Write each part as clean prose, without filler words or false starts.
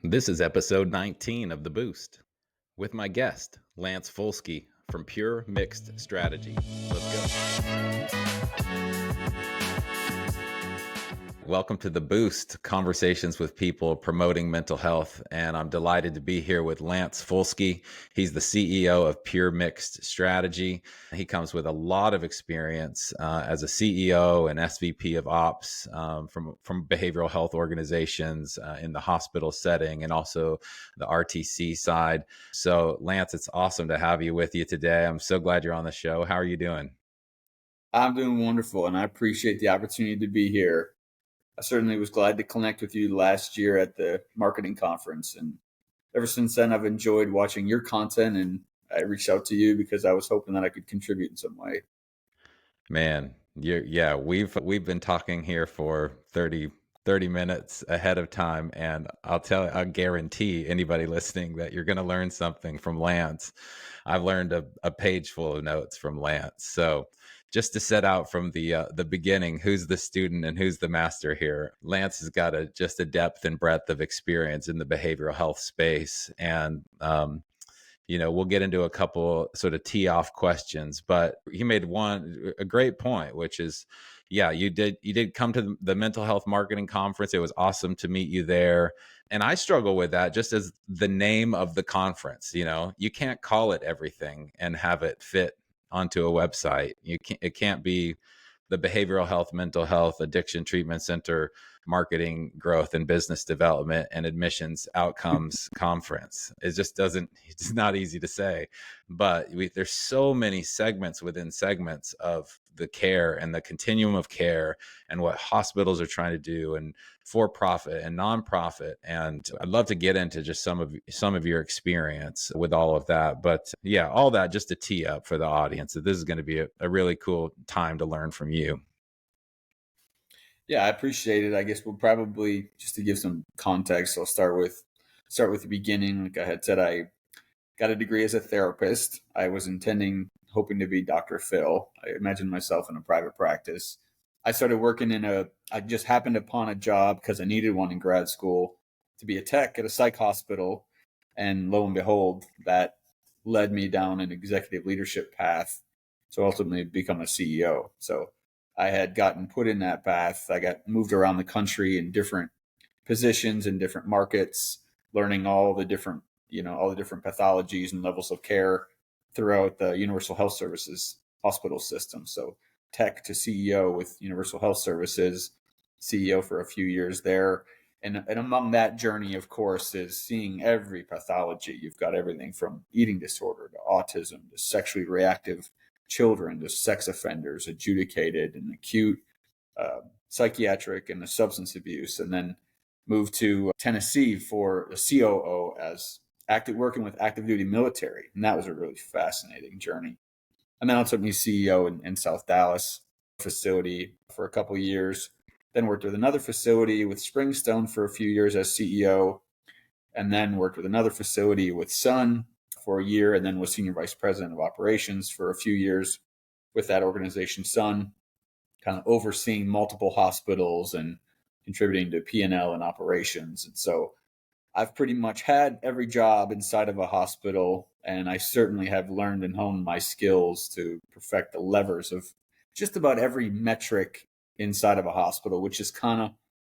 This is episode 19 of The Boost with my guest, Lance Folske from Pure Mixed Strategy. Let's go. Welcome to The Boost, conversations with people promoting mental health. And I'm delighted to be here with Lance Folske. He's the CEO of Pure Mixed Strategy. He comes with a lot of experience as a CEO and SVP of Ops from behavioral health organizations in the hospital setting and also the RTC side. So, Lance, it's awesome to have you with you today. I'm so glad you're on the show. How are you doing? I'm doing wonderful, and I appreciate the opportunity to be here. I certainly was glad to connect with you last year at the marketing conference. And ever since then, I've enjoyed watching your content, and I reached out to you because I was hoping that I could contribute in some way. Man, we've been talking here for 30 minutes ahead of time, and I guarantee anybody listening that you're going to learn something from Lance. I've learned a page full of notes from Lance. So just to set out from the beginning, who's the student and who's the master here? Lance has got just a depth and breadth of experience in the behavioral health space, and we'll get into a couple sort of tee off questions, but he made a great point, which is, yeah, you did come to the mental health marketing conference. It was awesome to meet you there. And I struggle with that just as the name of the conference. You can't call it everything and have it fit onto a website. It can't be the Behavioral Health, Mental Health, Addiction Treatment Center Marketing, Growth, and Business Development and Admissions Outcomes Conference. It's not easy to say, but there's so many segments within segments of the care and the continuum of care and what hospitals are trying to do and for profit and nonprofit. And I'd love to get into just some of your experience with all of that. But yeah, all that just to tee up for the audience that this is going to be a really cool time to learn from you. Yeah, I appreciate it. I guess we'll probably just to give some context. I'll start with the beginning. Like I had said, I got a degree as a therapist. I was hoping to be Dr. Phil. I imagined myself in a private practice. I started working I just happened upon a job because I needed one in grad school to be a tech at a psych hospital. And lo and behold, that led me down an executive leadership path to ultimately become a CEO. So I had gotten put in that path. I got moved around the country in different positions in different markets, learning all the different pathologies and levels of care throughout the Universal Health Services hospital system. So tech to CEO with Universal Health Services, CEO for a few years there. And among that journey, of course, is seeing every pathology. You've got everything from eating disorder to autism to sexually reactive children to sex offenders, adjudicated and acute, psychiatric and the substance abuse. And then moved to Tennessee for a COO as working with active duty military. And that was a really fascinating journey. And then ultimately CEO in South Dallas facility for a couple of years. Then worked with another facility with Springstone for a few years as CEO. And then worked with another facility with Sun for a year. And then was senior vice president of operations for a few years with that organization, Sun, kind of overseeing multiple hospitals and contributing to P&L and operations. And so I've pretty much had every job inside of a hospital, and I certainly have learned and honed my skills to perfect the levers of just about every metric inside of a hospital, which is kind of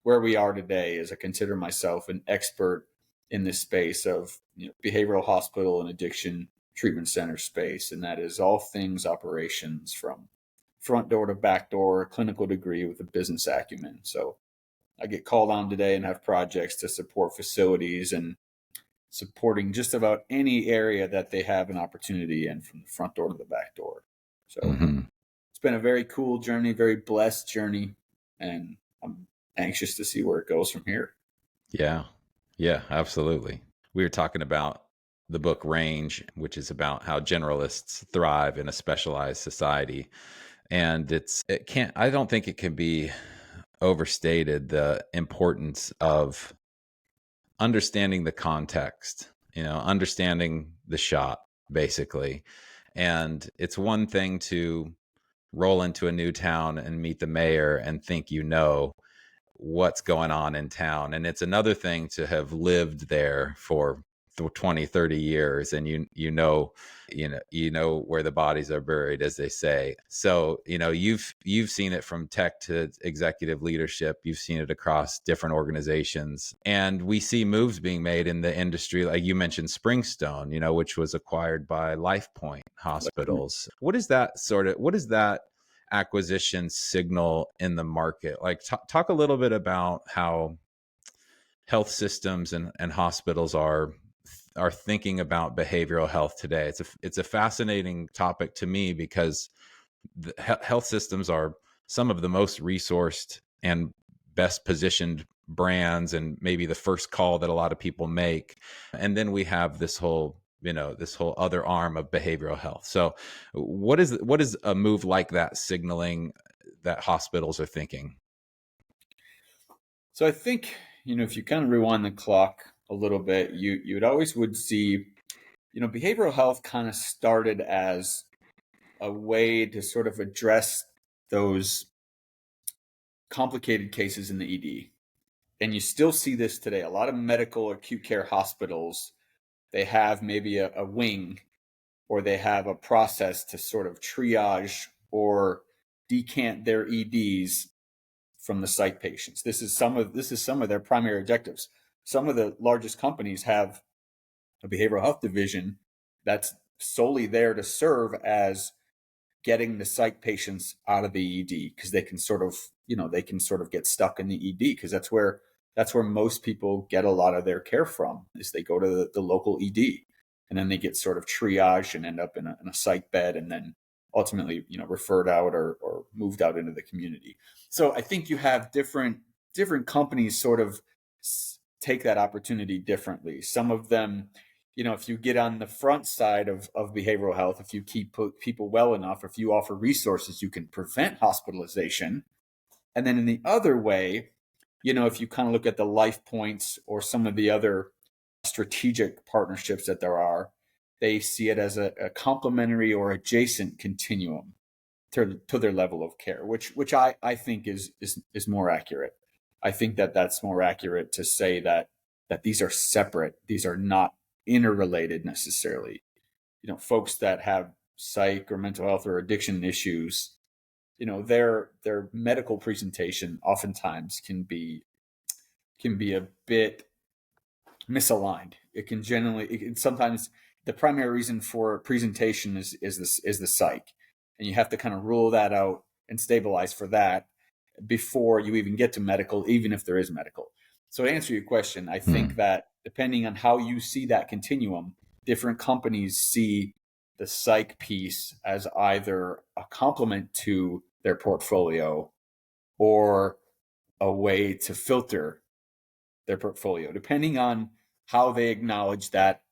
where we are today, as I consider myself an expert in this space of behavioral hospital and addiction treatment center space. And that is all things operations from front door to back door, clinical degree with a business acumen. So I get called on today and have projects to support facilities and supporting just about any area that they have an opportunity in, from the front door to the back door. So It's been a very cool journey, very blessed journey, and I'm anxious to see where it goes from here. Yeah. Yeah, absolutely. We were talking about the book Range, which is about how generalists thrive in a specialized society. And I don't think it can be overstated the importance of understanding the context, understanding the shot, basically. And it's one thing to roll into a new town and meet the mayor and think what's going on in town. And it's another thing to have lived there for 20, 30 years, and you know where the bodies are buried, as they say. So you've seen it from tech to executive leadership. You've seen it across different organizations, and we see moves being made in the industry, like you mentioned Springstone, which was acquired by LifePoint Hospitals. What is that acquisition signal in the market? Like, talk a little bit about how health systems and hospitals are thinking about behavioral health today. It's a fascinating topic to me, because the health systems are some of the most resourced and best positioned brands, and maybe the first call that a lot of people make. And then we have this whole other arm of behavioral health. So what is a move like that signaling that hospitals are thinking? So I think, if you kind of rewind the clock a little bit, you'd always would see, behavioral health kind of started as a way to sort of address those complicated cases in the ED. And you still see this today. A lot of medical acute care hospitals, they have maybe a wing, or they have a process to sort of triage or decant their EDs from the psych patients. This is some of their primary objectives. Some of the largest companies have a behavioral health division that's solely there to serve as getting the psych patients out of the ED, because they can sort of get stuck in the ED, because that's where most people get a lot of their care from, is they go to the local ED, and then they get sort of triaged and end up in a psych bed, and then ultimately referred out or moved out into the community. So I think you have different companies sort of take that opportunity differently. Some of them, if you get on the front side of behavioral health, if you keep people well enough, if you offer resources, you can prevent hospitalization. And then in the other way, if you kind of look at the Life Points or some of the other strategic partnerships that there are, they see it as a complementary or adjacent continuum to their level of care, which I think is more accurate. I think that's more accurate to say that these are separate. These are not interrelated necessarily. Folks that have psych or mental health or addiction issues, their medical presentation oftentimes can be a bit misaligned. Sometimes the primary reason for presentation is the psych, and you have to kind of rule that out and stabilize for that before you even get to medical, even if there is medical. So to answer your question, I think that depending on how you see that continuum, different companies see the psych piece as either a complement to their portfolio or a way to filter their portfolio, depending on how they acknowledge that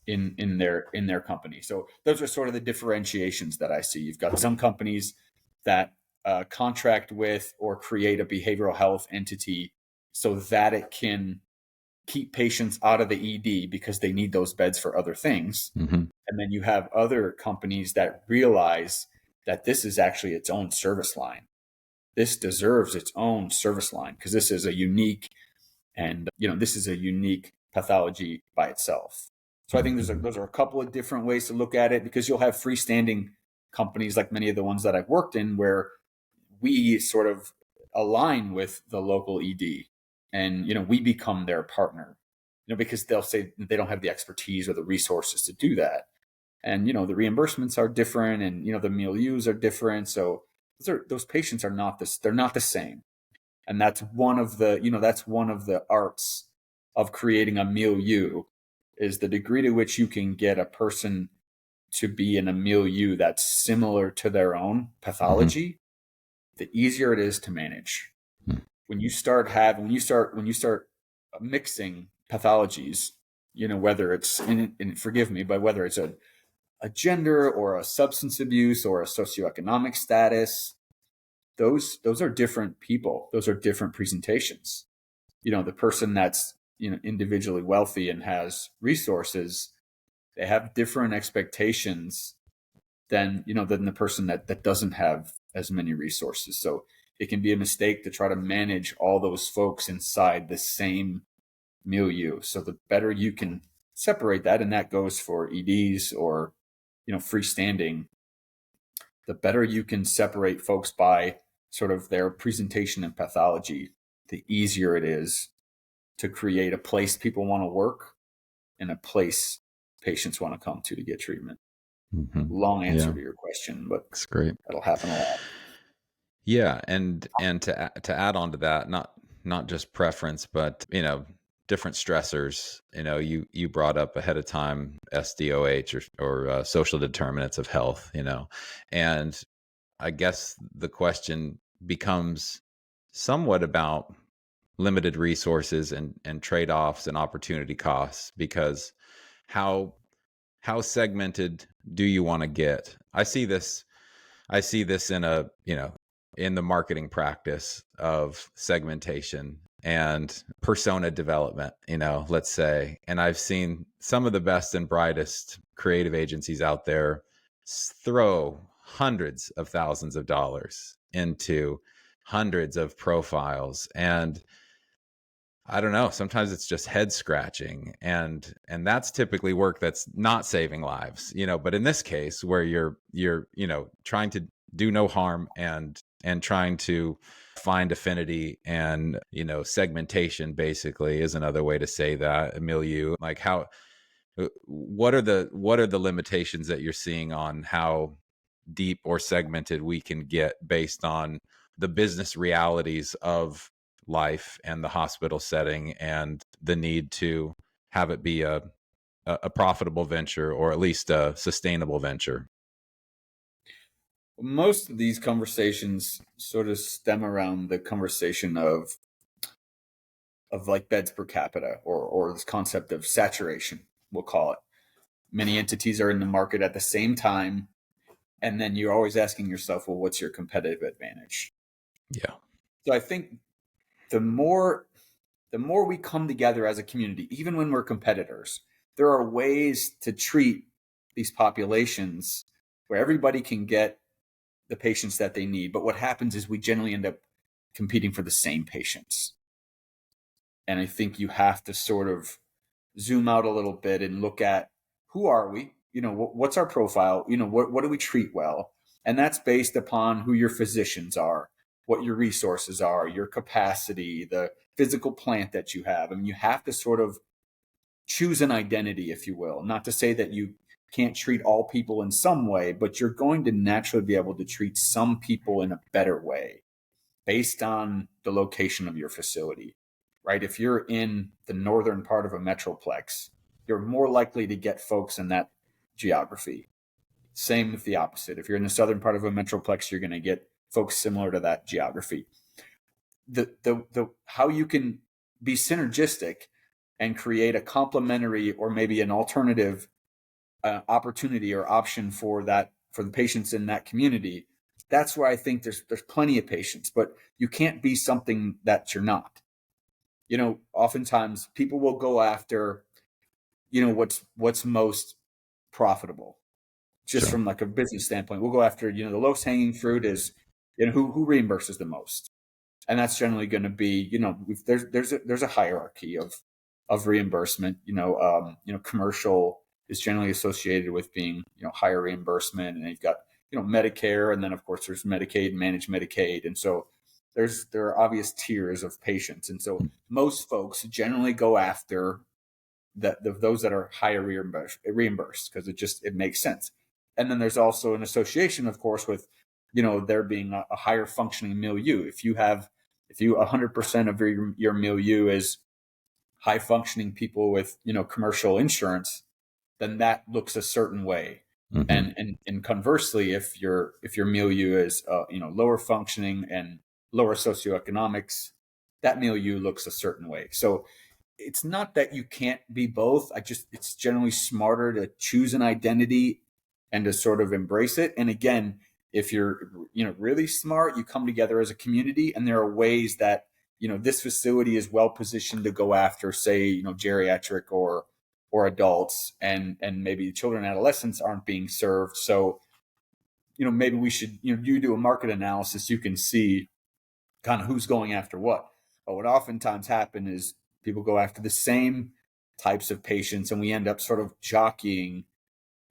in their company. So those are sort of the differentiations that I see. You've got some companies that contract with or create a behavioral health entity so that it can keep patients out of the ED because they need those beds for other things. Mm-hmm. And then you have other companies that realize that this is actually its own service line. This deserves its own service line, because this is a unique pathology by itself. So I think those are a couple of different ways to look at it, because you'll have freestanding companies like many of the ones that I've worked in, where we sort of align with the local ED, and we become their partner, because they'll say they don't have the expertise or the resources to do that, and the reimbursements are different, and the milieus are different. So those patients are not they're not the same, and that's one of the arts of creating a milieu, is the degree to which you can get a person to be in a milieu that's similar to their own pathology. The easier it is to manage. When you start mixing pathologies, whether it's and forgive me, but whether it's a gender or a substance abuse or a socioeconomic status, those are different people. Those are different presentations. The person that's individually wealthy and has resources, they have different expectations than the person that doesn't have as many resources. So it can be a mistake to try to manage all those folks inside the same milieu. So the better you can separate that, and that goes for EDs or, freestanding, the better you can separate folks by sort of their presentation and pathology, the easier it is to create a place people want to work and a place patients want to come to get treatment. Long answer to your question, but it's great. that'll happen a lot. Yeah, and to add on to that, not just preference, but different stressors. You brought up ahead of time SDOH or social determinants of health. And I guess the question becomes somewhat about limited resources and trade-offs and opportunity costs, because how segmented do you want to get? I see this in the marketing practice of segmentation and persona development, let's say. And I've seen some of the best and brightest creative agencies out there throw hundreds of thousands of dollars into hundreds of profiles, and I don't know, sometimes it's just head scratching, and that's typically work that's not saving lives, but in this case where you're trying to do no harm and trying to find affinity and segmentation basically is another way to say that, milieu. Like, how what are the limitations that you're seeing on how deep or segmented we can get based on the business realities of life and the hospital setting and the need to have it be a profitable venture, or at least a sustainable venture? Most of these conversations sort of stem around the conversation of like beds per capita, or this concept of saturation, we'll call it. Many entities are in the market at the same time, and then you're always asking yourself, well, what's your competitive advantage? Yeah. So I think the more we come together as a community, even when we're competitors, there are ways to treat these populations where everybody can get the patients that they need. But what happens is we generally end up competing for the same patients. And I think you have to sort of zoom out a little bit and look at, who are we? What's our profile? What do we treat well? And that's based upon who your physicians are, what your resources are, your capacity, the physical plant that you have. I mean, you have to sort of choose an identity, if you will. Not to say that you can't treat all people in some way, but you're going to naturally be able to treat some people in a better way based on the location of your facility, right? If you're in the northern part of a metroplex, you're more likely to get folks in that geography. Same with the opposite. If you're in the southern part of a metroplex, you're going to get folks similar to that geography. The how you can be synergistic and create a complementary or maybe an alternative opportunity or option for the patients in that community. That's where I think there's plenty of patients, but you can't be something that you're not. Oftentimes people will go after, what's most profitable, just Sure. from like a business standpoint. We'll go after, the lowest hanging fruit is, who reimburses the most, and that's generally going to be, there's a hierarchy of reimbursement. Commercial is generally associated with being, higher reimbursement, and you've got, Medicare, and then of course there's Medicaid and managed Medicaid, and so there are obvious tiers of patients, and so most folks generally go after those that are higher reimbursed because it makes sense. And then there's also an association, of course, with there being a higher functioning milieu. If you 100% of your milieu is high functioning people with commercial insurance, then that looks a certain way. Mm-hmm. And conversely, if your milieu is lower functioning and lower socioeconomics, that milieu looks a certain way. So it's not that you can't be both. It's generally smarter to choose an identity and to sort of embrace it. And again, if you're really smart, you come together as a community, and there are ways that this facility is well positioned to go after, say, geriatric or adults, and maybe children and adolescents aren't being served. So maybe we should, you do a market analysis, you can see kind of who's going after what. But what oftentimes happen is people go after the same types of patients, and we end up sort of jockeying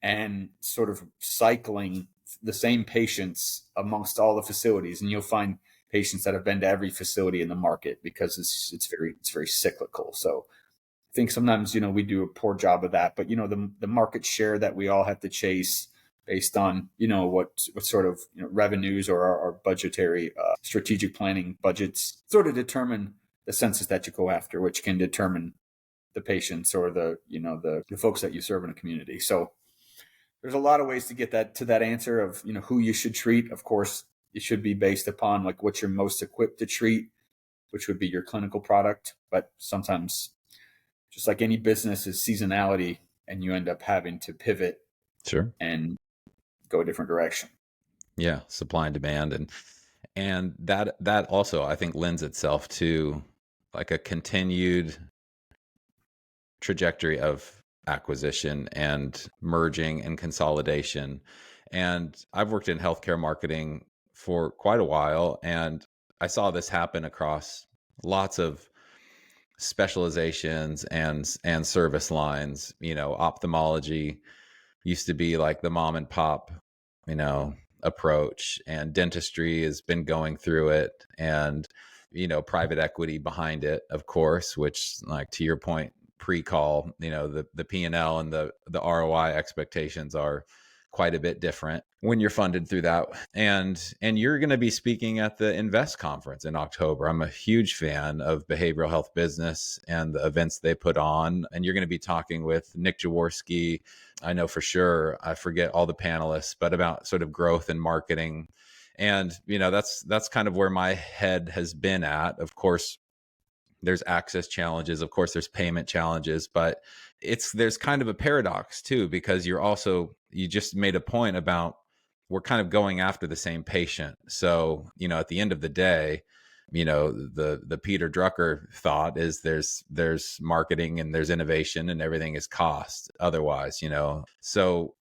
and sort of cycling the same patients amongst all the facilities. And you'll find patients that have been to every facility in the market because it's very cyclical. So I think sometimes, we do a poor job of that, but the market share that we all have to chase based on, what sort of revenues or our budgetary strategic planning budgets sort of determine the census that you go after, which can determine the patients or the folks that you serve in a community. So there's a lot of ways to get that answer of, who you should treat. Of course, it should be based upon like what you're most equipped to treat, which would be your clinical product. But sometimes, just like any business, is seasonality, and you end up having to pivot Sure. and go a different direction. Yeah, supply and demand, and that also I think lends itself to like a continued trajectory of acquisition and merging and consolidation. And I've worked in healthcare marketing for quite a while, and I saw this happen across lots of specializations and service lines. Ophthalmology used to be like the mom and pop, you know, approach, and dentistry has been going through it, and private equity behind it, of course, which, like, to your point pre-call, the P&L and the ROI expectations are quite a bit different when you're funded through that. And you're going to be speaking at the Invest conference in October. I'm a huge fan of behavioral health business and the events they put on, and you're going to be talking with Nick Jaworski. I know for sure, I forget all the panelists, but about sort of growth and marketing. And that's kind of where my head has been at. Of course, there's access challenges, of course there's payment challenges, but there's kind of a paradox too, because you just made a point about, we're kind of going after the same patient. So at the end of the day, the Peter Drucker thought is there's marketing and there's innovation and everything is cost otherwise. So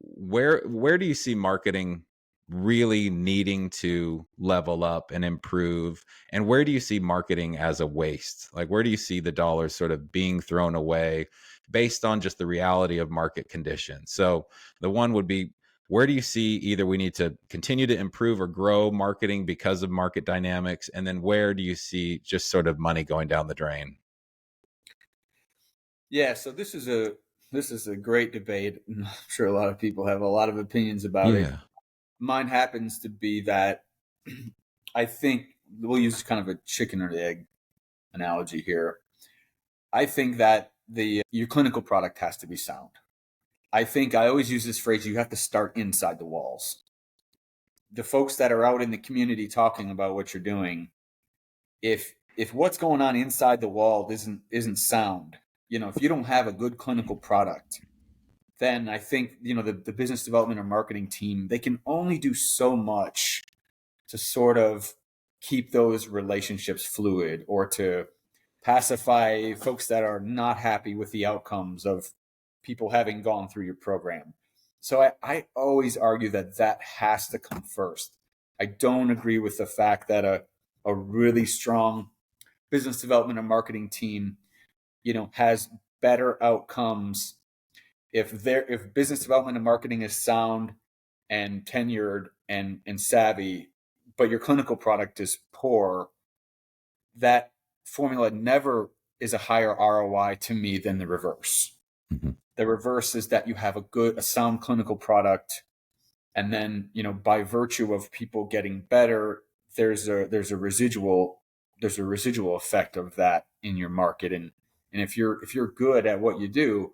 where do you see marketing really needing to level up and improve, and where do you see marketing as a waste? Like, where do you see the dollars sort of being thrown away based on just the reality of market conditions? So the one would be, where do you see either we need to continue to improve or grow marketing because of market dynamics, and then where do you see just sort of money going down the drain? Yeah, so this is a great debate, and I'm sure a lot of people have a lot of opinions about it. Yeah. Mine happens to be that I think we'll use kind of a chicken or the egg analogy here. I think that your clinical product has to be sound. I think I always use this phrase: you have to start inside the walls. The folks that are out in the community talking about what you're doing, if what's going on inside the wall isn't sound, if you don't have a good clinical product, then I think the business development or marketing team, they can only do so much to sort of keep those relationships fluid, or to pacify folks that are not happy with the outcomes of people having gone through your program. So I always argue that has to come first. I don't agree with the fact that a really strong business development and marketing team, has better outcomes if business development and marketing is sound and tenured and savvy, but your clinical product is poor. That formula never is a higher ROI to me than the reverse. Mm-hmm. The reverse is that you have a sound clinical product, and then by virtue of people getting better, there's a residual effect of that in your market. And if you're good at what you do,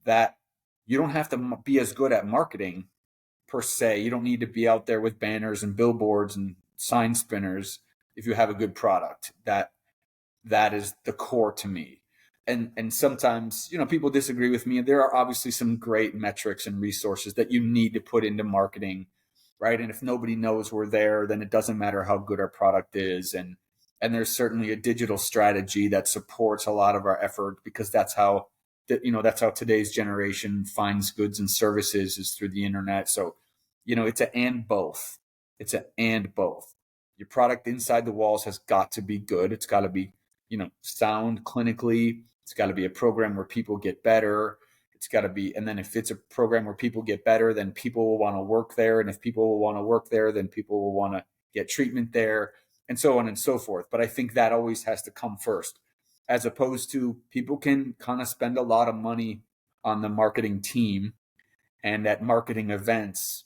that you don't have to be as good at marketing per se. You don't need to be out there with banners and billboards and sign spinners if you have a good product. That is the core to me. And sometimes, people disagree with me. There are obviously some great metrics and resources that you need to put into marketing, right? And if nobody knows we're there, then it doesn't matter how good our product is. And there's certainly a digital strategy that supports a lot of our effort, because that's how today's generation finds goods and services, is through the internet. So, it's an and both. It's an and both. Your product inside the walls has got to be good. It's got to be, sound clinically. It's got to be a program where people get better. It's got to be, and then if it's a program where people get better, then people will want to work there. And if people will want to work there, then people will want to get treatment there, and so on and so forth. But I think that always has to come first, as opposed to people can kind of spend a lot of money on the marketing team and at marketing events,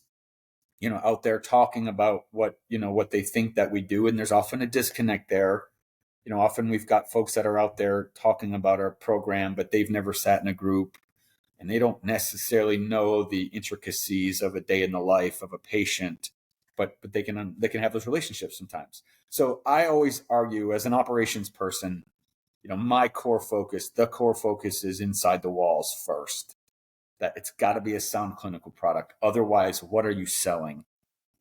out there talking about what they think that we do. And there's often a disconnect there. Often we've got folks that are out there talking about our program, but they've never sat in a group and they don't necessarily know the intricacies of a day in the life of a patient, but they can have those relationships sometimes. So I always argue, as an operations person, my the core focus is inside the walls first. That it's got to be a sound clinical product. Otherwise, what are you selling?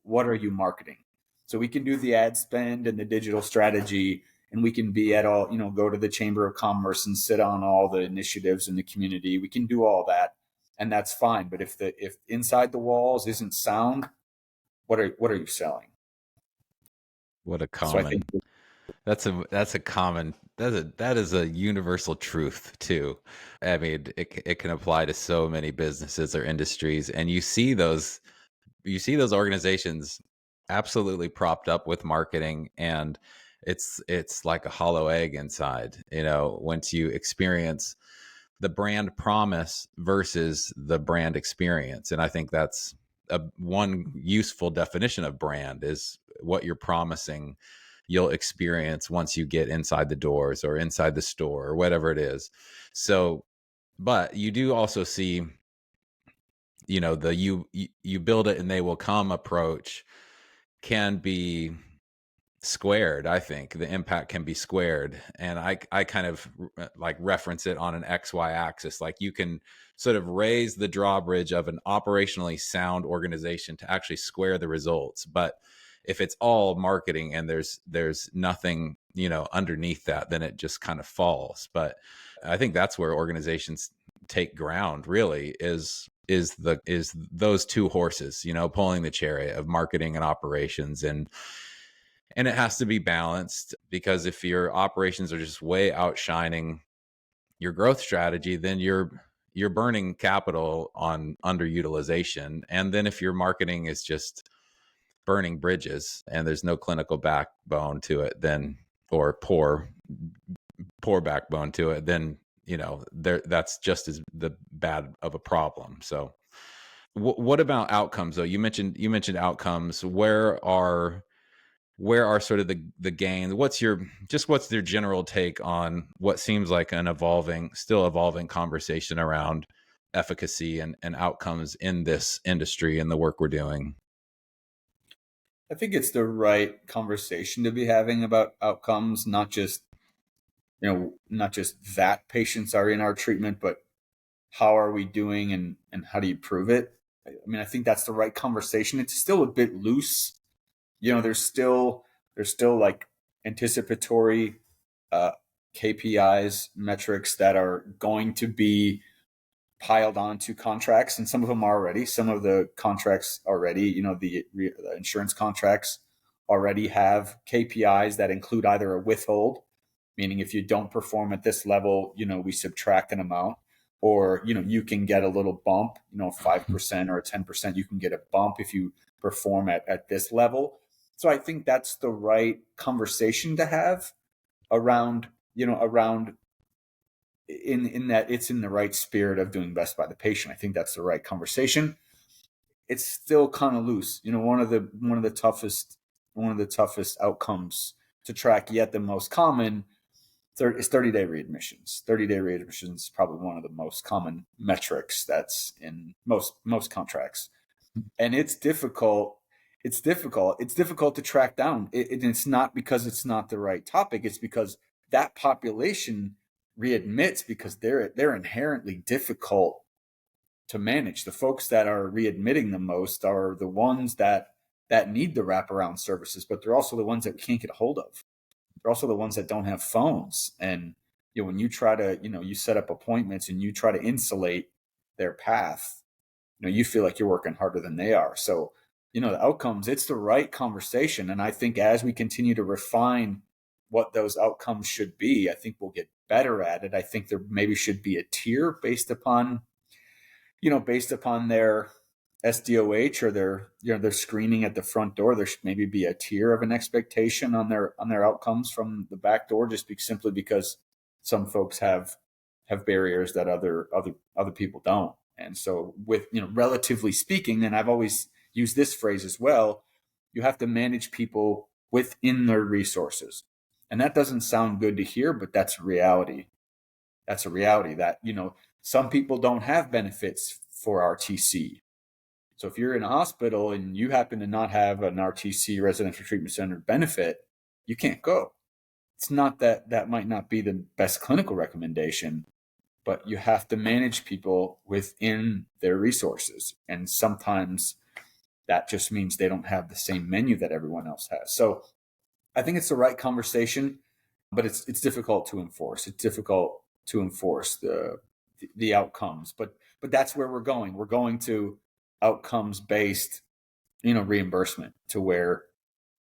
What are you marketing? So we can do the ad spend and the digital strategy, and we can be at all, go to the Chamber of Commerce and sit on all the initiatives in the community. We can do all that, and that's fine. But if inside the walls isn't sound, what are you selling? What a So I think common that is a universal truth too. I mean, it can apply to so many businesses or industries, and you see those organizations absolutely propped up with marketing, and it's like a hollow egg inside. Once you experience the brand promise versus the brand experience, and I think that's one useful definition of brand is what you're promising you'll experience once you get inside the doors or inside the store or whatever it is. So, but you do also see, the you build it and they will come approach can be squared. I think the impact can be squared, and I kind of like reference it on an XY axis. Like you can sort of raise the drawbridge of an operationally sound organization to actually square the results. But if it's all marketing and there's nothing underneath that, then it just kind of falls. But I think that's where organizations take ground, really, is those two horses, pulling the chariot of marketing and operations. And it has to be balanced, because if your operations are just way outshining your growth strategy, then you're burning capital on underutilization. And then if your marketing is just burning bridges and there's no clinical backbone to it, then, or poor backbone to it, then that's just as the bad of a problem. So what about outcomes though? You mentioned outcomes. Where are sort of the gains? What's their general take on what seems like an still evolving conversation around efficacy and outcomes in this industry and the work we're doing? I think it's the right conversation to be having about outcomes, not just that patients are in our treatment, but how are we doing and how do you prove it? I mean, I think that's the right conversation. It's still a bit loose. There's still like anticipatory KPIs, metrics that are going to be piled onto contracts, and some of them are already. Some of the contracts already, the insurance contracts already have KPIs that include either a withhold, meaning if you don't perform at this level, we subtract an amount, or you can get a little bump, 5% or a 10%. You can get a bump if you perform at this level. So I think that's the right conversation to have around in that it's in the right spirit of doing best by the patient. I think that's the right conversation. It's still kind of loose. One of the toughest outcomes to track, yet the most common, is 30-day readmissions. 30-day readmissions is probably one of the most common metrics that's in most contracts, and it's difficult. It's difficult to track down. It's not because it's not the right topic. It's because that population readmits because they're inherently difficult to manage. The folks that are readmitting the most are the ones that need the wraparound services, but they're also the ones that we can't get a hold of. They're also the ones that don't have phones. And when you try to, you set up appointments and you try to insulate their path, you feel like you're working harder than they are. So the outcomes, it's the right conversation. And I think as we continue to refine what those outcomes should be, I think we'll get better at it. I think there maybe should be a tier based upon their SDOH or their screening at the front door. There should maybe be a tier of an expectation on their outcomes from the back door, simply because some folks have barriers that other people don't. And so, with relatively speaking, and I've always used this phrase as well, you have to manage people within their resources, and that doesn't sound good to hear, but that's a reality. That's a reality that some people don't have benefits for RTC. So if you're in a hospital and you happen to not have an RTC, residential treatment center benefit, you can't go. It's not that might not be the best clinical recommendation, but you have to manage people within their resources. And sometimes that just means they don't have the same menu that everyone else has. So I think it's the right conversation, but it's difficult to enforce. It's difficult to enforce the outcomes, but that's where we're going. We're going to outcomes based, reimbursement, to where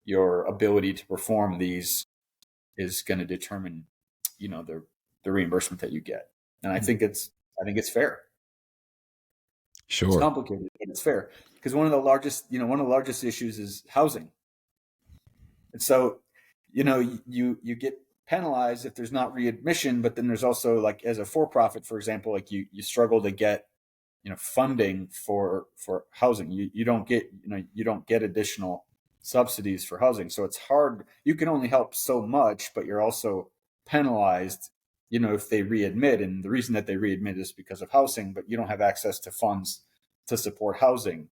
your ability to perform these is going to determine, the reimbursement that you get. And I think it's fair. It's Sure. complicated, but it's fair, because one of the largest issues is housing. And so, you get penalized if there's not readmission, but then there's also, like, as a for-profit, for example, like you struggle to get funding for housing. You don't get additional subsidies for housing. So it's hard. You can only help so much, but you're also penalized, if they readmit. And the reason that they readmit is because of housing, but you don't have access to funds to support housing.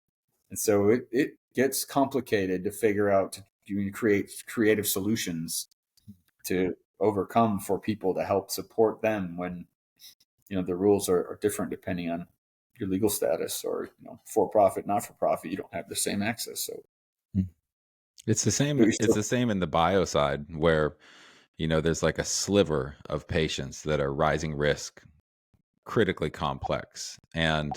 And so it gets complicated to figure out, to create creative solutions to overcome for people, to help support them when the rules are different depending on your legal status, or for profit, not for profit. You don't have the same access. So It's the same. but you're It's still the same in the bio side where, there's like a sliver of patients that are rising risk, critically complex, and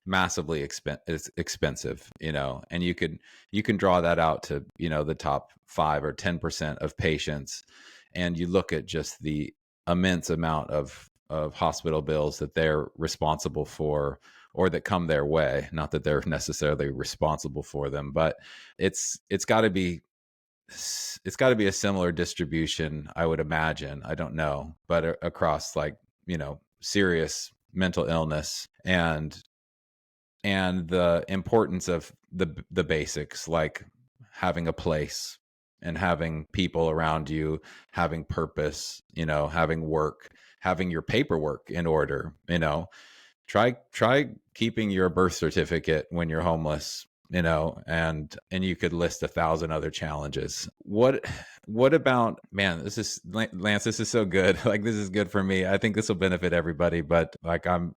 massively expensive, and you can draw that out to, the top 5 or 10% of patients, and you look at just the immense amount of hospital bills that they're responsible for, or that come their way. Not that they're necessarily responsible for them, but it's got to be a similar distribution, I would imagine. I don't know, but across, like, serious mental illness, and the importance of the basics, like having a place and having people around you, having purpose, having work, having your paperwork in order. Try keeping your birth certificate when you're homeless, and you could list 1,000 other challenges. What about, man, Lance, this is so good. Like, this is good for me. I think this will benefit everybody, but, like, I'm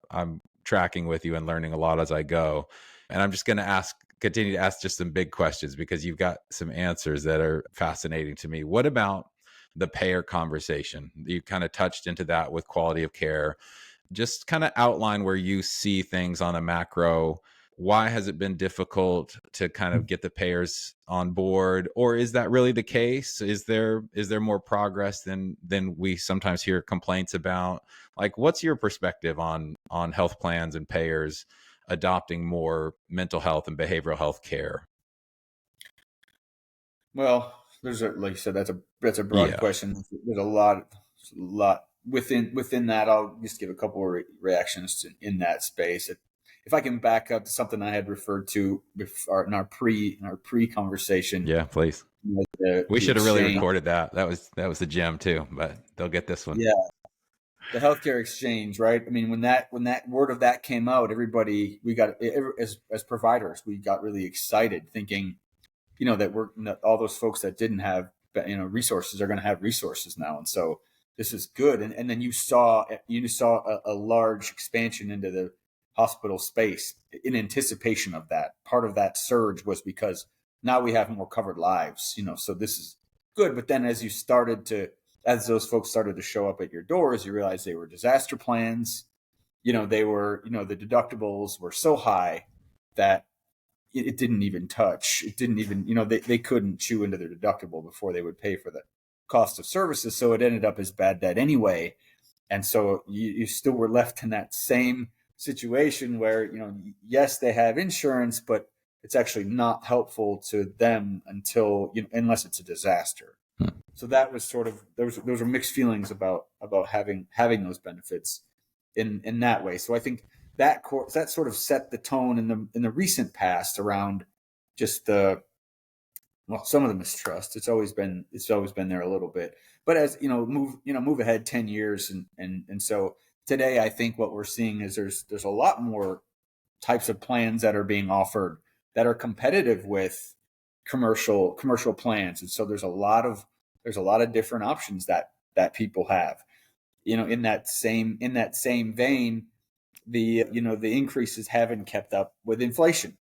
tracking with you and learning a lot as I go. And I'm just going to continue to ask just some big questions, because you've got some answers that are fascinating to me. What about the payer conversation? You kind of touched into that with quality of care. Just kind of outline where you see things on a macro. Why has it been difficult to kind of get the payers on board? Or is that really the case? Is there more progress than we sometimes hear complaints about? Like, what's your perspective on health plans and payers adopting more mental health and behavioral health care? Well, like you said, that's a broad Yeah. question. There's a lot within that. I'll just give a couple of reactions in that space. If I can back up to something I had referred to before, in our pre conversation, Yeah, please. We the should have really exchange. recorded that. That was the gem too, but they'll get this one. Yeah, the healthcare exchange, right? I mean, when that word of that came out, everybody, we got, as providers, we got really excited, thinking, that all those folks that didn't have, resources are going to have resources now. And so this is good. And then you saw a large expansion into the hospital space in anticipation of that. Part of that surge was because now we have more covered lives, so this is good. But then as those folks started to show up at your doors, you realize they were disaster plans. They were, the deductibles were so high that it didn't even touch. It didn't even, they couldn't chew into their deductible before they would pay for the cost of services. So it ended up as bad debt anyway. And so you still were left in that same situation where, yes, they have insurance, but it's actually not helpful to them until, unless it's a disaster. Hmm. So that was sort of, those were mixed feelings about having those benefits in that way. So I think that sort of set the tone in the recent past around just some of the mistrust. It's always been there a little bit, but as move ahead 10 years, and so today I think what we're seeing is there's a lot more types of plans that are being offered that are competitive with commercial plans, and so there's a lot of different options that people have. In that same vein, the increases haven't kept up with inflation.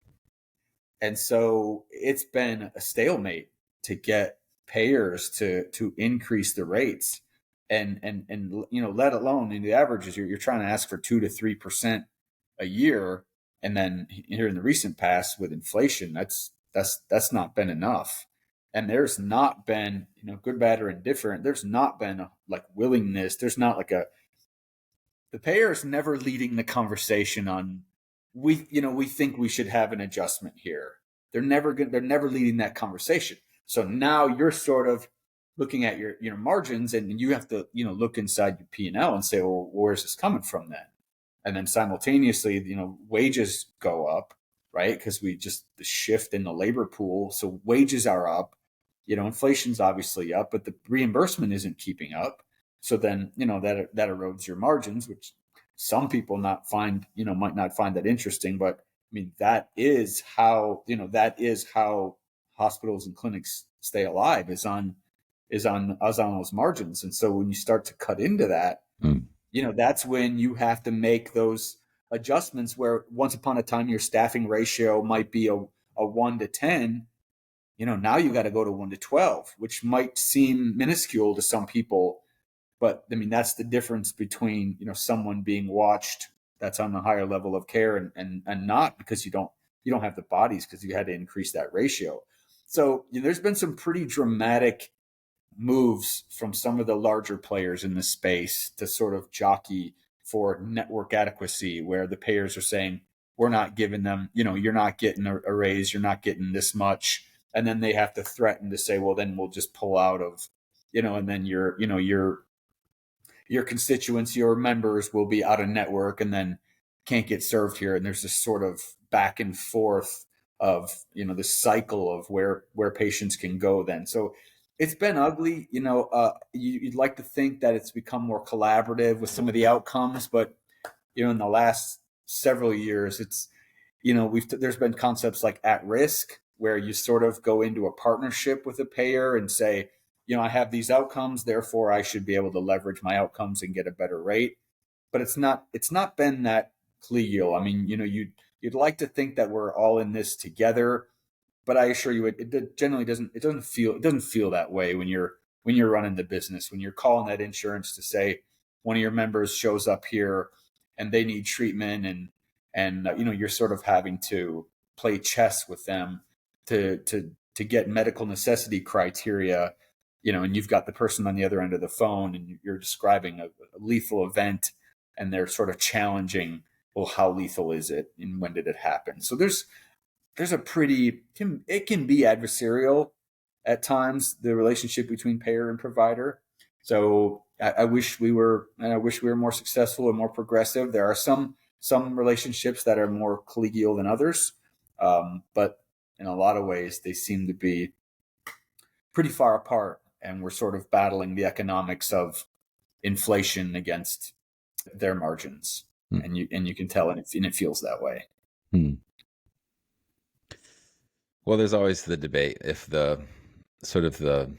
And so it's been a stalemate to get payers to increase the rates, and let alone in the averages, you're trying to ask for 2 to 3% a year, and then here in the recent past with inflation, that's not been enough. And there's not been, good, bad, or indifferent, there's not been like willingness. There's not like the payer is never leading the conversation on, we think we should have an adjustment here. They're never leading that conversation. So now you're sort of looking at your margins, and you have to look inside your P&L and say, well, where's this coming from then? And then simultaneously, wages go up, right? Because the shift in the labor pool, so wages are up. Inflation's obviously up, but the reimbursement isn't keeping up. So then, that erodes your margins, which some people might not find that interesting, but I mean, that is how hospitals and clinics stay alive, is on those margins. And so when you start to cut into that, that's when you have to make those adjustments where once upon a time your staffing ratio might be a 1 to 10. Now you got to go to 1 to 12, which might seem minuscule to some people. But I mean, that's the difference between, someone being watched that's on the higher level of care, and not, because you don't have the bodies, because you had to increase that ratio. So there's been some pretty dramatic moves from some of the larger players in the space to sort of jockey for network adequacy, where the payers are saying, we're not giving them, you're not getting a raise, you're not getting this much. And then they have to threaten to say, well, then we'll just pull out of, and then your constituents, your members will be out of network and then can't get served here. And there's this sort of back and forth of, the cycle of where patients can go then. So it's been ugly. You'd like to think that it's become more collaborative with some of the outcomes, but, in the last several years, it's, there's been concepts like at risk, where you sort of go into a partnership with a payer and say, I have these outcomes, therefore I should be able to leverage my outcomes and get a better rate. But it's not been that collegial. I mean, you'd like to think that we're all in this together, but I assure you, it generally doesn't feel that way when you're running the business, when you're calling that insurance to say one of your members shows up here and they need treatment, and you're sort of having to play chess with them to get medical necessity criteria, and you've got the person on the other end of the phone, and you're describing a lethal event, and they're sort of challenging, well, how lethal is it, and when did it happen? So there's a it can be adversarial at times, the relationship between payer and provider. So I wish we were more successful and more progressive. There are some relationships that are more collegial than others, but in a lot of ways they seem to be pretty far apart, and we're sort of battling the economics of inflation against their margins. And you can tell, and it feels that way. Well, there's always the debate if the sort of the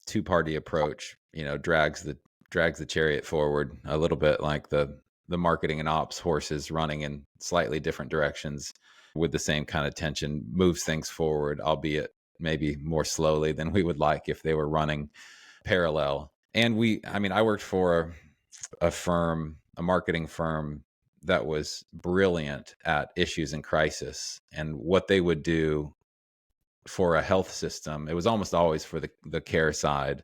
two-party approach, drags the chariot forward a little bit, like the marketing and ops horses running in slightly different directions with the same kind of tension, moves things forward, albeit maybe more slowly than we would like if they were running parallel. And I worked for a marketing firm that was brilliant at issues in crisis, and what they would do for a health system, it was almost always for the care side,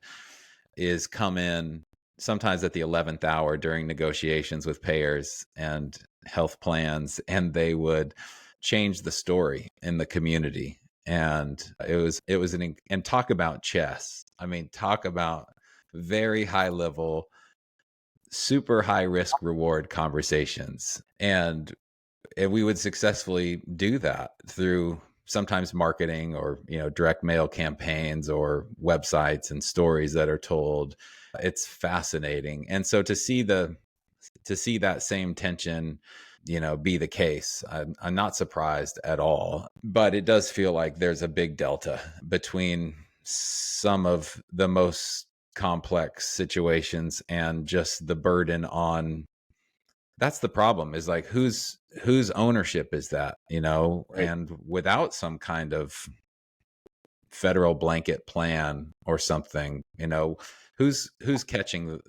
is come in sometimes at the 11th hour during negotiations with payers and health plans, and they would change the story in the community. And it was and talk about chess. I mean, talk about very high level, super high risk reward conversations. And we would successfully do that through sometimes marketing, or direct mail campaigns, or websites and stories that are told. It's fascinating. And so to see that same tension be the case, I'm not surprised at all. But it does feel like there's a big delta between some of the most complex situations and just the burden on. That's the problem, is like, whose ownership is that, Right. and without some kind of federal blanket plan or something, who's catching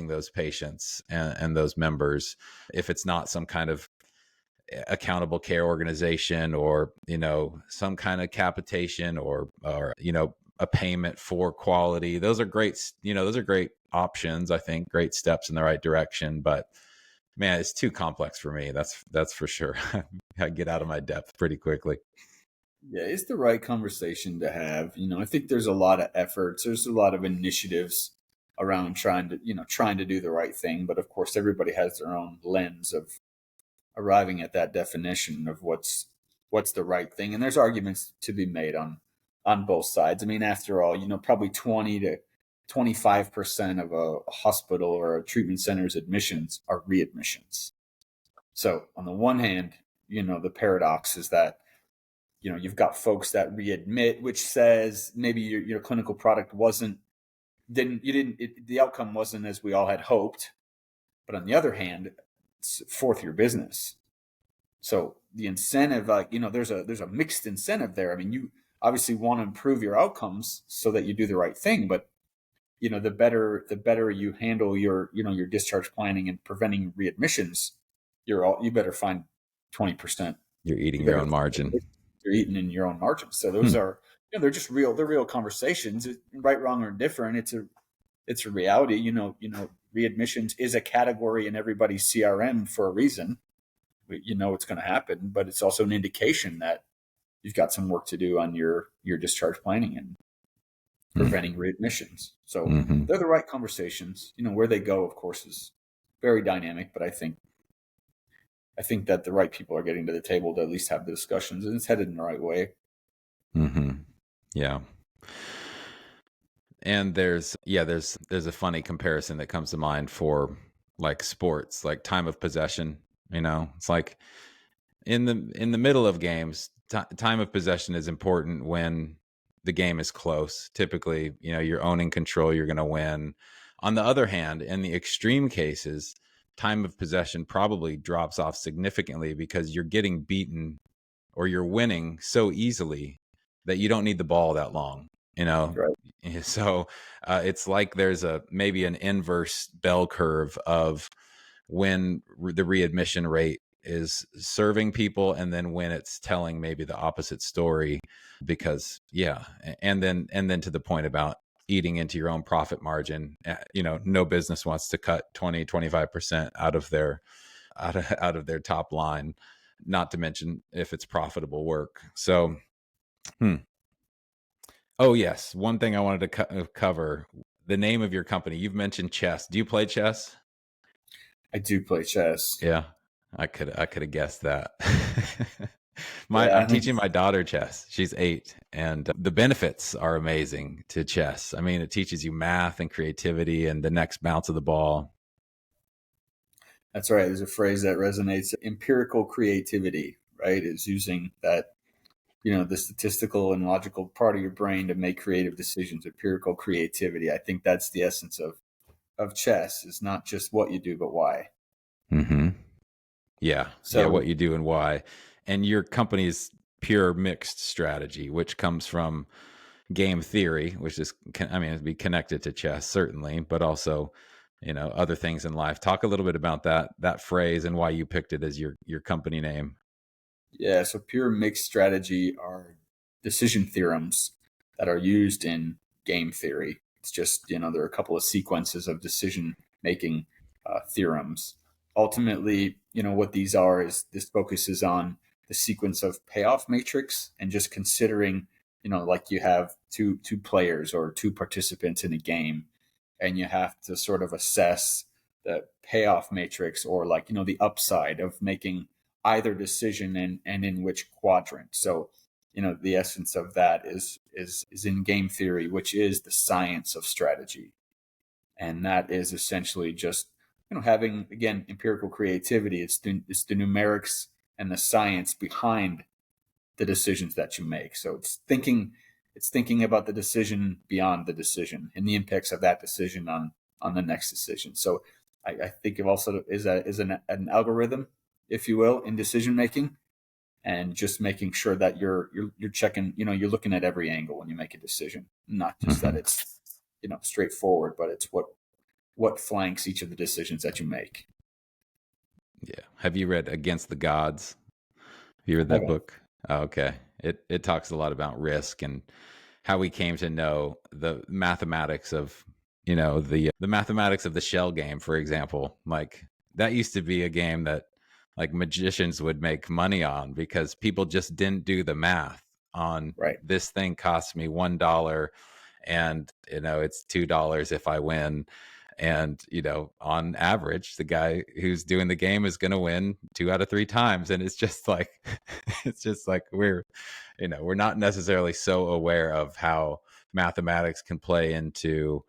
those patients and those members, if it's not some kind of accountable care organization, or some kind of capitation, or a payment for quality. Those are great options, I think, great steps in the right direction. But man, it's too complex for me. That's for sure. I get out of my depth pretty quickly. Yeah, it's the right conversation to have. I think there's a lot of efforts, there's a lot of initiatives around trying to do the right thing. But of course, everybody has their own lens of arriving at that definition of what's the right thing. And there's arguments to be made on both sides. I mean, after all, probably 20 to 25% of a hospital or a treatment center's admissions are readmissions. So on the one hand, the paradox is that you've got folks that readmit, which says maybe your clinical product the outcome wasn't as we all had hoped. But on the other hand, it's fourth year business. So the incentive, there's a mixed incentive there. I mean, you obviously want to improve your outcomes so that you do the right thing, but the better you handle your discharge planning and preventing readmissions, you better find 20%. You're eating You your better own margin. you're eating in your own margins. So those Hmm. are they're just real conversations. Right, wrong, or indifferent. It's a reality. Readmissions is a category in everybody's CRM for a reason. It's going to happen, but it's also an indication that you've got some work to do on your discharge planning and preventing readmissions. So Mm-hmm. they're the right conversations. Where they go, of course, is very dynamic, but I think that the right people are getting to the table to at least have the discussions, and it's headed in the right way. Mm-hmm. Yeah. And there's a funny comparison that comes to mind for like sports, like time of possession. It's like in the middle of games, time of possession is important when the game is close. Typically, you're owning control, you're going to win. On the other hand, in the extreme cases, time of possession probably drops off significantly because you're getting beaten or you're winning so easily that you don't need the ball that long, you know? Right. So it's like there's maybe an inverse bell curve of when the readmission rate is serving people, and then when it's telling maybe the opposite story. Because and then to the point about eating into your own profit margin, no business wants to cut 20-25% out of their top line, not to mention if it's profitable work. So oh yes, one thing I wanted to cover: the name of your company. You've mentioned chess. Do you play chess? I do play chess. Yeah, I could have guessed that. Yeah, I'm I mean, teaching my daughter chess. She's 8, and the benefits are amazing to chess. I mean, it teaches you math and creativity and the next bounce of the ball. that's right. There's a phrase that resonates: empirical creativity. Right, is using that the statistical and logical part of your brain to make creative decisions. Empirical creativity. I think that's the essence of chess. Is not just what you do, but why. Hmm. Yeah, yeah. So What you do and why, and your company's pure mixed strategy, which comes from game theory, which is, I mean, it'd be connected to chess certainly, but also other things in life. Talk a little bit about that phrase and why you picked it as your company name. Yeah, so pure mixed strategy are decision theorems that are used in game theory. It's just, there are a couple of sequences of decision making theorems. Ultimately, what these are is this focuses on the sequence of payoff matrix and just considering, like you have two players or two participants in a game, and you have to sort of assess the payoff matrix or like, the upside of making either decision and in which quadrant. So, the essence of that is in game theory, which is the science of strategy. And that is essentially just, having, again, empirical creativity. It's the numerics and the science behind the decisions that you make. So it's thinking about the decision beyond the decision and the impacts of that decision on the next decision. So I think of also is an algorithm, if you will, in decision making, and just making sure that you're checking, you're looking at every angle when you make a decision, not just that Hmm. it's straightforward, but it's what flanks each of the decisions that you make. Yeah. Have you read Against the Gods? Have you read I that haven't. book? Oh, okay. It talks a lot about risk and how we came to know the mathematics of the mathematics of the shell game, for example. Like that used to be a game that like magicians would make money on because people just didn't do the math on Right. this thing costs me $1 and it's $2 if I win. And on average the guy who's doing the game is going to win 2 out of 3 times. And it's just like it's just like we're not necessarily so aware of how mathematics can play into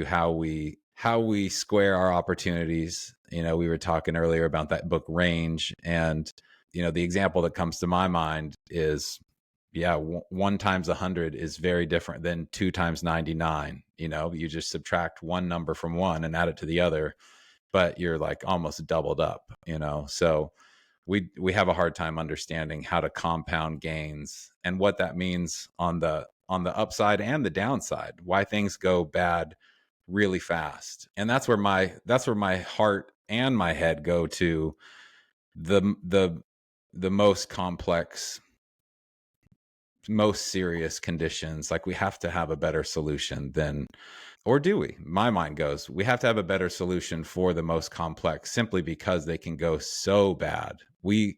how we square our opportunities. We were talking earlier about that book Range, and the example that comes to my mind is, yeah, 1 times 100 is very different than 2 times 99. You just subtract one number from one and add it to the other, but you're like almost doubled up. So we have a hard time understanding how to compound gains and what that means on the upside and the downside, why things go bad really fast. And that's where my heart and my head go to the most complex, most serious conditions. Like we have to have a better solution than, or do we? My mind goes, we have to have a better solution for the most complex simply because they can go so bad. We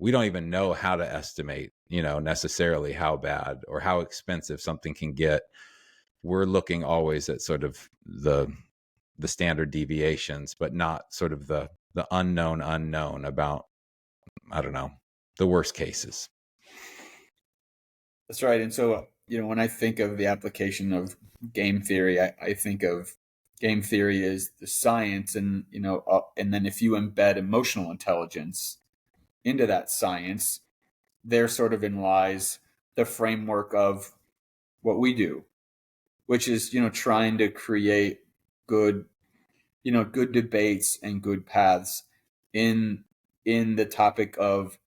don't even know how to estimate, necessarily how bad or how expensive something can get. We're looking always at sort of the standard deviations, but not sort of the unknown about, I don't know, the worst cases. That's right. And so, when I think of the application of game theory, I think of game theory as the science, and and then if you embed emotional intelligence into that science, there sort of in lies the framework of what we do, which is trying to create good good debates and good paths in the topic of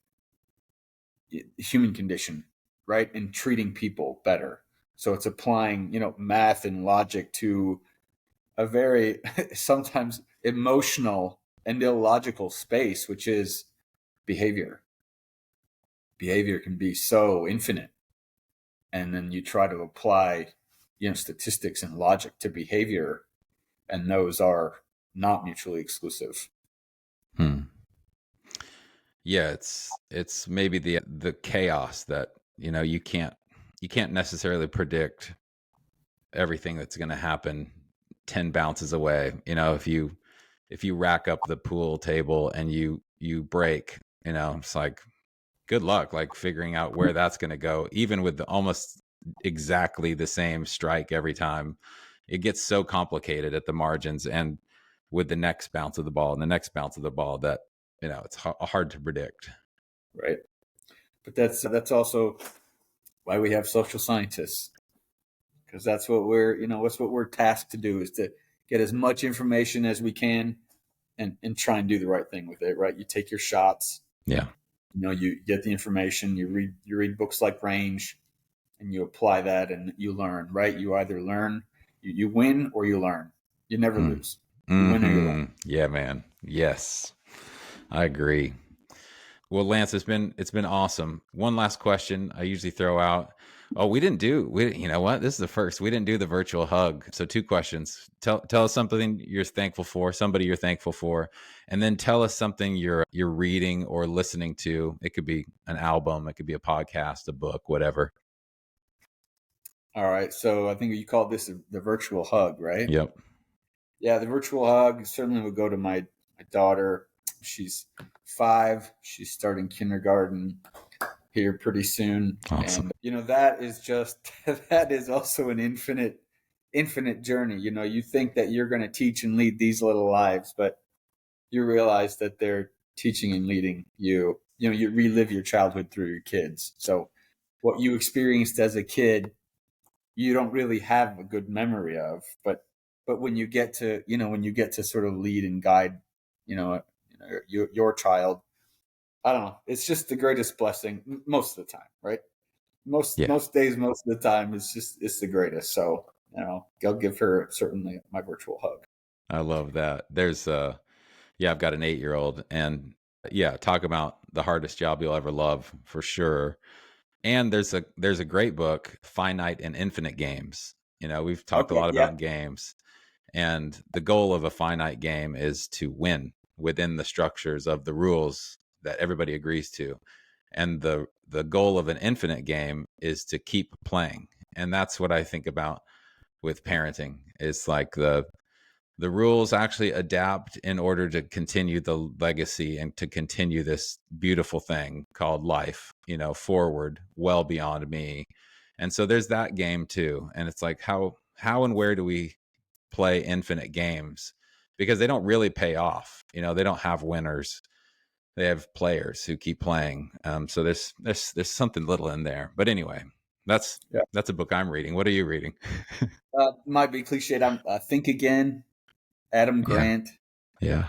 human condition, right? And treating people better. So it's applying, math and logic to a very sometimes emotional and illogical space, which is behavior. Behavior can be so infinite. And then you try to apply, statistics and logic to behavior, and those are not mutually exclusive. Hmm. Yeah, it's maybe the chaos that you can't necessarily predict everything that's going to happen 10 bounces away. If you rack up the pool table and you break, it's like good luck like figuring out where that's going to go, even with almost exactly the same strike every time. It gets so complicated at the margins, and with the next bounce of the ball and the next bounce of the ball, that it's hard to predict. Right. But that's also why we have social scientists, because that's what we're tasked to do, is to get as much information as we can and try and do the right thing with it. Right. You take your shots. Yeah. You get the information. You read books like Range, and you apply that and you learn. Right. You either learn, you win, or you learn. You never Hmm. lose. You win or you lose. Yeah, man. Yes, I agree. Well, Lance, it's been awesome. One last question I usually throw out. Oh, you know what? This is the first. We didn't do the virtual hug. So two questions. Tell us something you're thankful for, somebody you're thankful for, and then tell us something you're reading or listening to. It could be an album, it could be a podcast, a book, whatever. All right. So I think you called this the virtual hug, right? Yep. Yeah, the virtual hug certainly would go to my daughter. She's 5. She's starting kindergarten here pretty soon. Awesome. And that is just that is also an infinite journey. You think that you're going to teach and lead these little lives, but you realize that they're teaching and leading you. You relive your childhood through your kids. So what you experienced as a kid, you don't really have a good memory of, but when you get to sort of lead and guide, you know, your child, I don't know. It's just the greatest blessing most of the time, right? Most Yeah, most days, most of the time, it's the greatest. So I'll give her certainly my virtual hug. I love that. Yeah, I've got an 8-year-old, and yeah, talk about the hardest job you'll ever love for sure. And there's a great book, Finite and Infinite Games. We've talked a Okay, lot yeah, about games, and the goal of a finite game is to win within the structures of the rules that everybody agrees to. And the goal of an infinite game is to keep playing. And that's what I think about with parenting. It's like the rules actually adapt in order to continue the legacy and to continue this beautiful thing called life, forward well beyond me. And so there's that game too. And it's like how and where do we play infinite games? Because they don't really pay off. They don't have winners. They have players who keep playing. So there's something little in there. But anyway, that's yeah. that's a book I'm reading. What are you reading? Might be cliched. I'm Think Again, Adam Yeah. Grant. Yeah.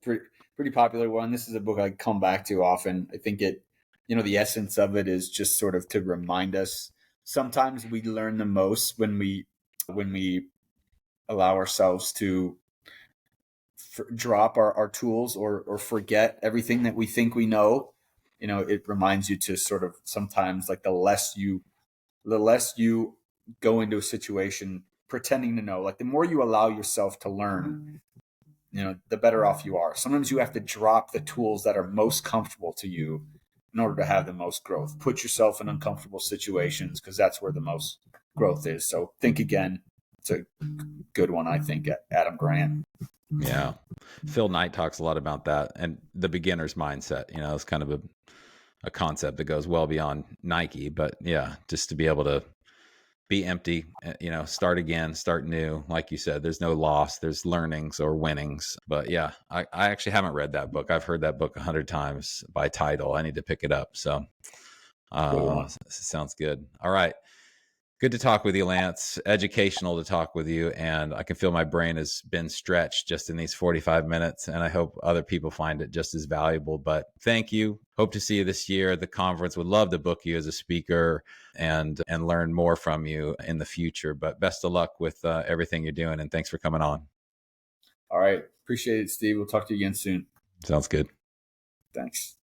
pretty pretty popular one. This is a book I come back to often. I think the essence of it is just sort of to remind us. Sometimes we learn the most when we allow ourselves to drop our tools or forget everything that we think we know. It reminds you to sort of sometimes, like, the less you go into a situation pretending to know, like the more you allow yourself to learn, the better off you are. Sometimes you have to drop the tools that are most comfortable to you in order to have the most growth. Put yourself in uncomfortable situations, because that's where the most growth is. So Think Again. It's a good one, I think. Adam Grant. Yeah. Phil Knight talks a lot about that and the beginner's mindset. It's kind of a concept that goes well beyond Nike, but yeah, just to be able to be empty, start again, start new. Like you said, there's no loss, there's learnings or winnings. But yeah, I actually haven't read that book. I've heard that book 100 times by title. I need to pick it up. So Good one. sounds good. All right. Good to talk with you, Lance. Educational to talk with you. And I can feel my brain has been stretched just in these 45 minutes. And I hope other people find it just as valuable. But thank you. Hope to see you this year at the conference. Would love to book you as a speaker and learn more from you in the future. But best of luck with everything you're doing. And thanks for coming on. All right. Appreciate it, Steve. We'll talk to you again soon. Sounds good. Thanks.